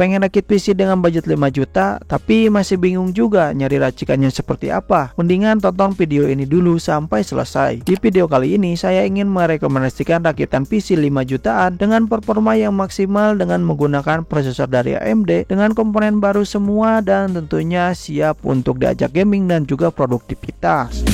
Pengen rakit PC dengan budget 5 juta tapi masih bingung juga nyari racikannya seperti apa? Mendingan tonton video ini dulu sampai selesai. Di video kali ini saya ingin merekomendasikan rakitan PC 5 jutaan dengan performa yang maksimal dengan menggunakan prosesor dari AMD dengan komponen baru semua dan tentunya siap untuk diajak gaming dan juga produktivitas.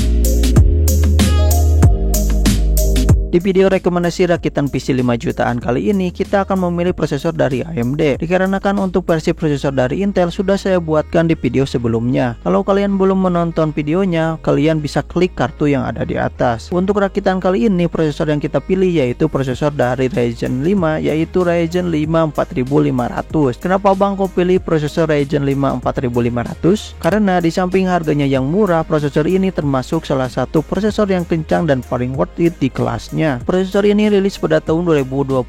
Di video rekomendasi rakitan PC 5 jutaan kali ini kita akan memilih prosesor dari AMD dikarenakan untuk versi prosesor dari Intel sudah saya buatkan di video sebelumnya. Kalau kalian belum menonton videonya, kalian bisa klik kartu yang ada di atas. Untuk rakitan kali ini prosesor yang kita pilih yaitu prosesor dari Ryzen 5 yaitu Ryzen 5 4500. Kenapa Bang kok pilih prosesor Ryzen 5 4500? Karena di samping harganya yang murah, prosesor ini termasuk salah satu prosesor yang kencang dan paling worth it di kelasnya. Prosesor ini rilis pada tahun 2022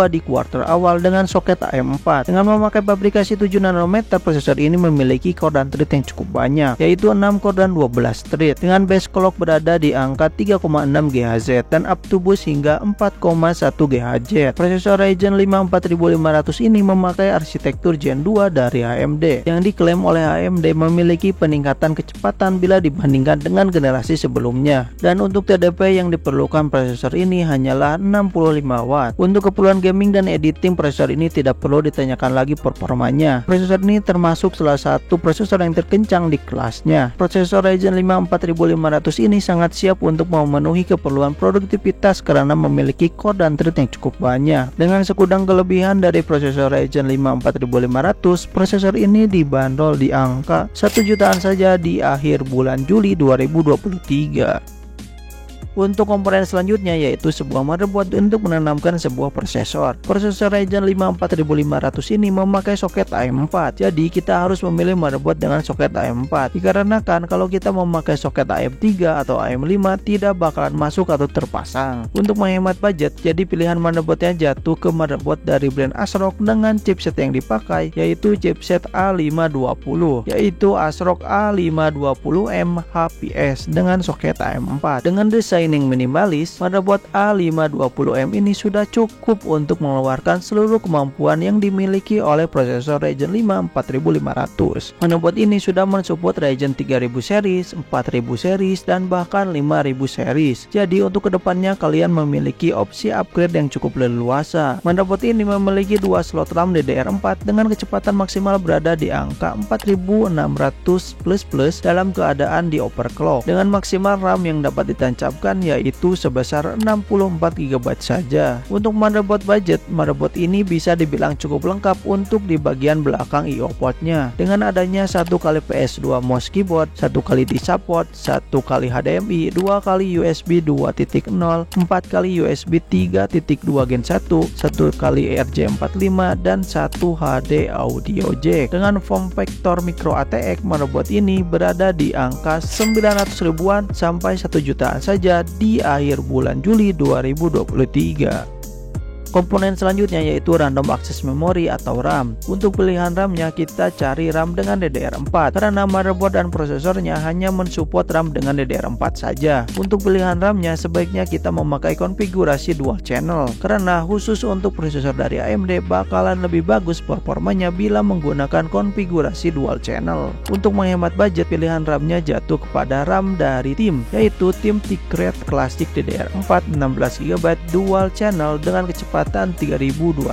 di kuartal awal dengan soket AM4. Dengan memakai fabrikasi 7 nanometer, prosesor ini memiliki core dan thread yang cukup banyak, yaitu 6 core dan 12 thread. Dengan base clock berada di angka 3,6 GHz dan up to boost hingga 4,1 GHz. Prosesor Ryzen 5 4500 ini memakai arsitektur Gen 2 dari AMD yang diklaim oleh AMD memiliki peningkatan kecepatan bila dibandingkan dengan generasi sebelumnya. Dan untuk TDP yang diperlukan prosesor ini hanyalah 65 watt. Untuk keperluan gaming dan editing, prosesor ini tidak perlu ditanyakan lagi performanya. Prosesor ini termasuk salah satu prosesor yang terkencang di kelasnya. Prosesor Ryzen 5 4500 ini sangat siap untuk memenuhi keperluan produktivitas karena memiliki core dan thread yang cukup banyak. Dengan sekudang kelebihan dari prosesor Ryzen 5 4500, prosesor ini dibanderol di angka 1 jutaan saja di akhir bulan Juli 2023. Untuk komponen selanjutnya yaitu sebuah motherboard untuk menanamkan sebuah prosesor. Prosesor Ryzen 5 4500 ini memakai soket AM4. Jadi kita harus memilih motherboard dengan soket AM4. Dikarenakan kalau kita memakai soket AM3 atau AM5 tidak bakalan masuk atau terpasang. Untuk menghemat budget, jadi pilihan motherboardnya jatuh ke motherboard dari brand ASRock dengan chipset yang dipakai yaitu chipset A520, yaitu ASRock A520M HPS dengan soket AM4. Dengan desain yang minimalis, motherboard A520M ini sudah cukup untuk mengeluarkan seluruh kemampuan yang dimiliki oleh prosesor Ryzen 5 4500. Motherboard ini sudah mensupport Ryzen 3000 series, 4000 series, dan bahkan 5000 series. Jadi untuk kedepannya kalian memiliki opsi upgrade yang cukup leluasa. Motherboard ini memiliki 2 slot RAM DDR4 dengan kecepatan maksimal berada di angka 4600++ dalam keadaan di overclock, dengan maksimal RAM yang dapat ditancapkan yaitu sebesar 64 GB saja. Untuk motherboard budget, motherboard ini bisa dibilang cukup lengkap untuk di bagian belakang I/O portnya dengan adanya 1 kali PS2 mouse keyboard, 1 kali D support, 1 kali HDMI, 2 kali USB 2.0, 4 kali USB 3.2 Gen 1, 1 kali RJ45, dan 1 HD audio jack. Dengan form factor micro ATX, motherboard ini berada di angka 900 ribuan sampai 1 jutaan saja di akhir bulan Juli 2023. Komponen selanjutnya yaitu random access memory atau RAM. Untuk pilihan RAM-nya kita cari RAM dengan DDR4 karena motherboard dan prosesornya hanya mensupport RAM dengan DDR4 saja. Untuk pilihan RAM-nya sebaiknya kita memakai konfigurasi dual channel karena khusus untuk prosesor dari AMD bakalan lebih bagus performanya bila menggunakan konfigurasi dual channel. Untuk menghemat budget, pilihan RAM-nya jatuh kepada RAM dari tim yaitu tim Ticred Classic DDR4 16GB dual channel dengan kecepatan 3200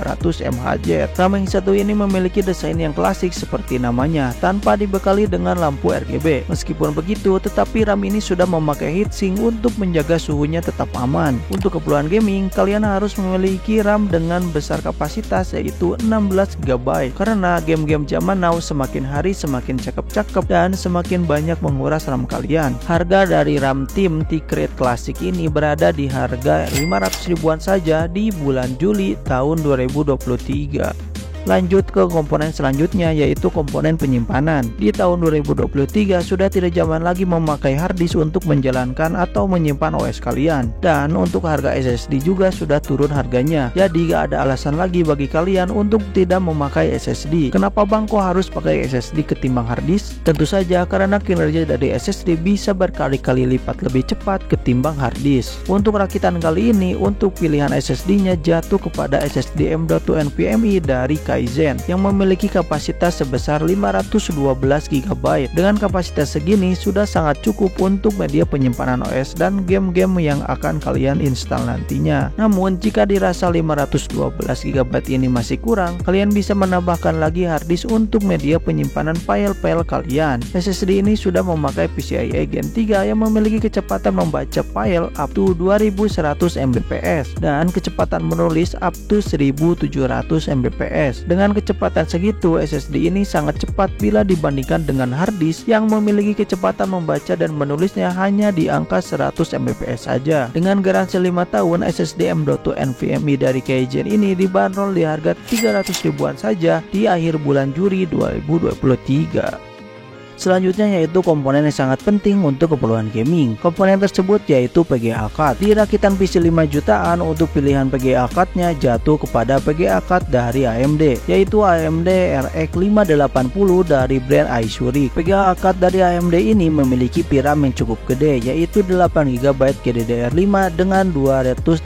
mHz. RAM yang satu ini memiliki desain yang klasik seperti namanya, tanpa dibekali dengan lampu RGB. Meskipun begitu, tetapi RAM ini sudah memakai heatsink untuk menjaga suhunya tetap aman. Untuk keperluan gaming, kalian harus memiliki RAM dengan besar kapasitas yaitu 16GB karena game-game zaman now semakin hari semakin cakep-cakep dan semakin banyak menguras RAM kalian. Harga dari RAM tim Ticred Classic ini berada di harga 500 ribuan saja di bulan Juli tahun 2023. Lanjut ke komponen selanjutnya yaitu komponen penyimpanan. Di tahun 2023 sudah tidak zaman lagi memakai hard disk untuk menjalankan atau menyimpan OS kalian. Dan untuk harga SSD juga sudah turun harganya. Jadi gak ada alasan lagi bagi kalian untuk tidak memakai SSD. Kenapa Bang kok harus pakai SSD ketimbang hard disk? Tentu saja karena kinerja dari SSD bisa berkali-kali lipat lebih cepat ketimbang hard disk. Untuk rakitan kali ini, untuk pilihan SSD-nya jatuh kepada SSD M.2 NVMe dari Kaizen yang memiliki kapasitas sebesar 512 GB. Dengan kapasitas segini sudah sangat cukup untuk media penyimpanan OS dan game-game yang akan kalian install nantinya. Namun jika dirasa 512 GB ini masih kurang, kalian bisa menambahkan lagi harddisk untuk media penyimpanan file-file kalian. SSD ini sudah memakai PCIe Gen 3 yang memiliki kecepatan membaca file up to 2100 Mbps dan kecepatan menulis up to 1700 Mbps. Dengan kecepatan segitu, SSD ini sangat cepat bila dibandingkan dengan harddisk yang memiliki kecepatan membaca dan menulisnya hanya di angka 100 Mbps saja. Dengan garansi 5 tahun, SSD M.2 NVMe dari Kaizen ini dibanderol di harga 300 ribuan saja di akhir bulan Juli 2023. Selanjutnya yaitu komponen yang sangat penting untuk keperluan gaming. Komponen tersebut yaitu PGA card. Di rakitan PC 5 jutaan untuk pilihan PGA card-nya jatuh kepada PGA card dari AMD, yaitu AMD RX 580 dari brand iSuric. PGA card dari AMD ini memiliki VRAM yang cukup gede, yaitu 8GB GDDR5 dengan 256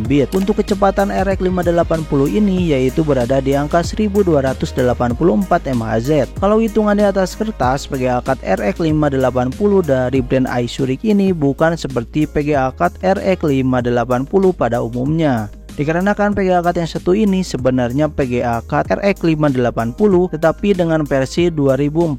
bit. Untuk kecepatan RX 580 ini yaitu berada di angka 1284 MHz. Kalau hitungan di atas kertas, PGA card RX 580 dari brand iSuric ini bukan seperti PGA card RX 580 pada umumnya. Dikarenakan PGA card yang satu ini sebenarnya PGA card RX 580 tetapi dengan versi 2048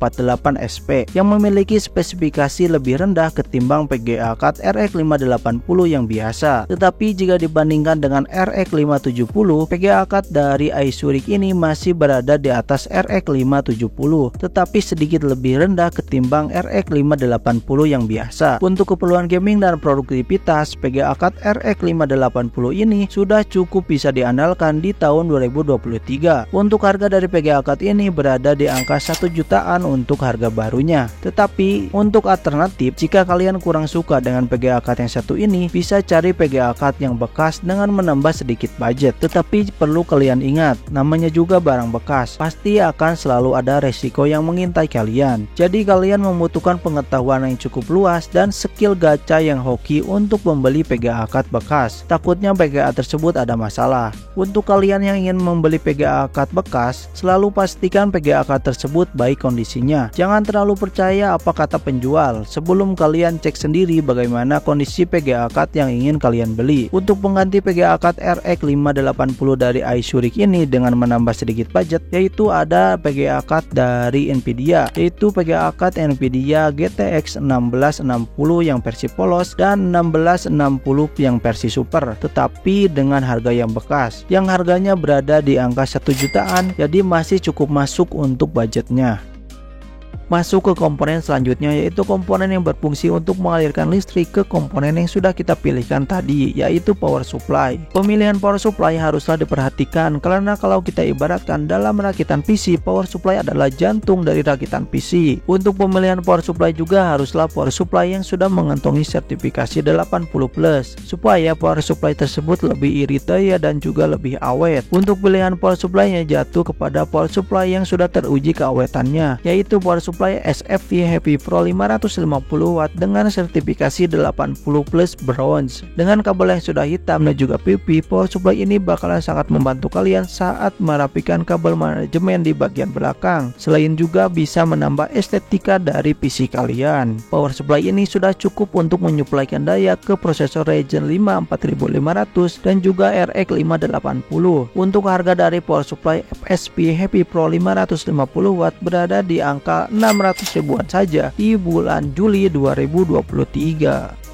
SP yang memiliki spesifikasi lebih rendah ketimbang PGA card RX 580 yang biasa. Tetapi jika dibandingkan dengan RX 570, PGA card dari iSuric ini masih berada di atas RX 570 tetapi sedikit lebih rendah ketimbang RX 580 yang biasa. Untuk keperluan gaming dan produktivitas, PGA card RX 580 ini sudah cukup bisa diandalkan di tahun 2023. Untuk harga dari PGA card ini berada di angka 1 jutaan untuk harga barunya. Tetapi untuk alternatif, jika kalian kurang suka dengan PGA card yang satu ini, bisa cari PGA card yang bekas dengan menambah sedikit budget. Tetapi perlu kalian ingat, namanya juga barang bekas, pasti akan selalu ada resiko yang mengintai kalian. Jadi kalian membutuhkan pengetahuan yang cukup luas dan skill gacha yang hoki untuk membeli PGA card bekas. Takutnya PGA tersebut ada masalah. Untuk kalian yang ingin membeli PGA card bekas, selalu pastikan PGA card tersebut baik kondisinya. Jangan terlalu percaya apa kata penjual sebelum kalian cek sendiri bagaimana kondisi PGA card yang ingin kalian beli. Untuk pengganti PGA card RX 580 dari iSuric ini dengan menambah sedikit budget, yaitu ada PGA card dari Nvidia, yaitu PGA card Nvidia GTX 1660 yang versi polos dan 1660 yang versi super, tetapi dengan harga yang bekas yang harganya berada di angka 1 jutaan, jadi masih cukup masuk untuk budgetnya. Masuk ke komponen selanjutnya, yaitu komponen yang berfungsi untuk mengalirkan listrik ke komponen yang sudah kita pilihkan tadi, yaitu power supply. Pemilihan power supply haruslah diperhatikan karena kalau kita ibaratkan dalam rakitan PC, power supply adalah jantung dari rakitan PC. Untuk pemilihan power supply juga haruslah power supply yang sudah mengantongi sertifikasi 80+ supaya power supply tersebut lebih irit daya dan juga lebih awet. Untuk pilihan power supply-nya jatuh kepada power supply yang sudah teruji keawetannya, yaitu power supply SFV Happy Pro 550 watt dengan sertifikasi 80+ bronze. Dengan kabel yang sudah hitam dan juga PP, power supply ini bakalan sangat membantu kalian saat merapikan kabel manajemen di bagian belakang. Selain juga bisa menambah estetika dari PC kalian. Power supply ini sudah cukup untuk menyuplaikan daya ke prosesor Ryzen 5 4500 dan juga RX 580. Untuk harga dari power supply FSP Happy Pro 550 watt berada di angka 600 ribuan saja di bulan Juli 2023.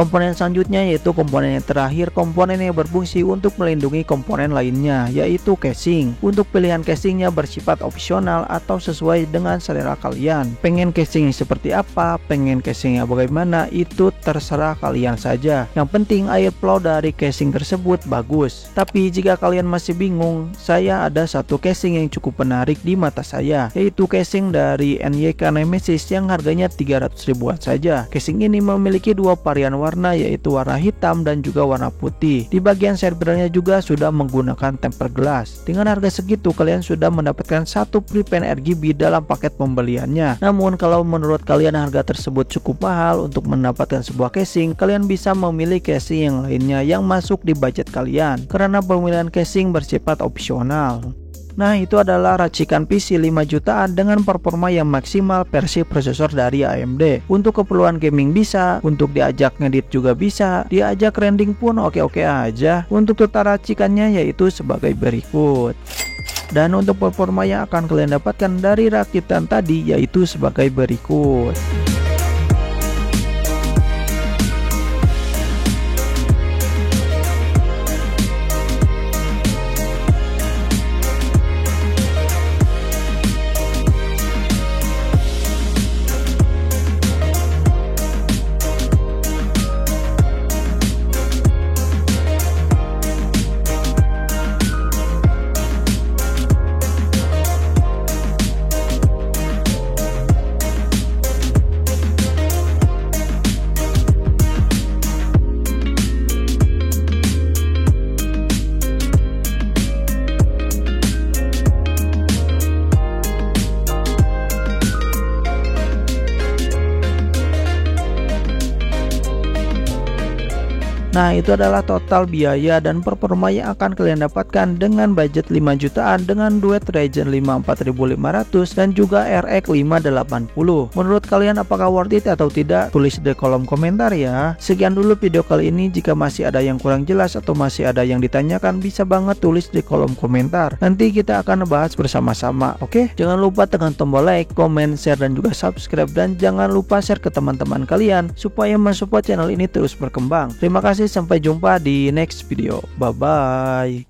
Komponen selanjutnya yaitu komponen yang terakhir, komponen yang berfungsi untuk melindungi komponen lainnya, yaitu casing. Untuk pilihan casingnya bersifat opsional atau sesuai dengan selera kalian. Pengen casing seperti apa, pengen casingnya bagaimana, itu terserah kalian saja. Yang penting airflow dari casing tersebut bagus. Tapi jika kalian masih bingung, saya ada satu casing yang cukup menarik di mata saya, yaitu casing dari NYK Nemesis yang harganya 300 ribuan saja. Casing ini memiliki dua varian warna warna, yaitu warna hitam dan juga warna putih. Di bagian side barrelnya juga sudah menggunakan tempered glass. Dengan harga segitu kalian sudah mendapatkan satu free pen RGB dalam paket pembeliannya. Namun kalau menurut kalian harga tersebut cukup mahal untuk mendapatkan sebuah casing, kalian bisa memilih casing yang lainnya yang masuk di budget kalian, karena pemilihan casing bersifat opsional. Nah, itu adalah racikan PC 5 jutaan dengan performa yang maksimal versi prosesor dari AMD. Untuk keperluan gaming bisa, untuk diajak ngedit juga bisa, diajak rendering pun oke-oke aja. Untuk total racikannya yaitu sebagai berikut. Dan untuk performa yang akan kalian dapatkan dari rakitan tadi yaitu sebagai berikut. Nah, itu adalah total biaya dan performa yang akan kalian dapatkan dengan budget 5 jutaan dengan duet Ryzen 5 4500 dan juga RX 580. Menurut kalian apakah worth it atau tidak? Tulis di kolom komentar ya. Sekian dulu video kali ini. Jika masih ada yang kurang jelas atau masih ada yang ditanyakan, bisa banget tulis di kolom komentar. Nanti kita akan bahas bersama-sama. Oke? Jangan lupa tekan tombol like, comment, share, dan juga subscribe. Dan jangan lupa share ke teman-teman kalian supaya mensupport channel ini terus berkembang. Terima kasih. Sampai jumpa di next video. Bye bye.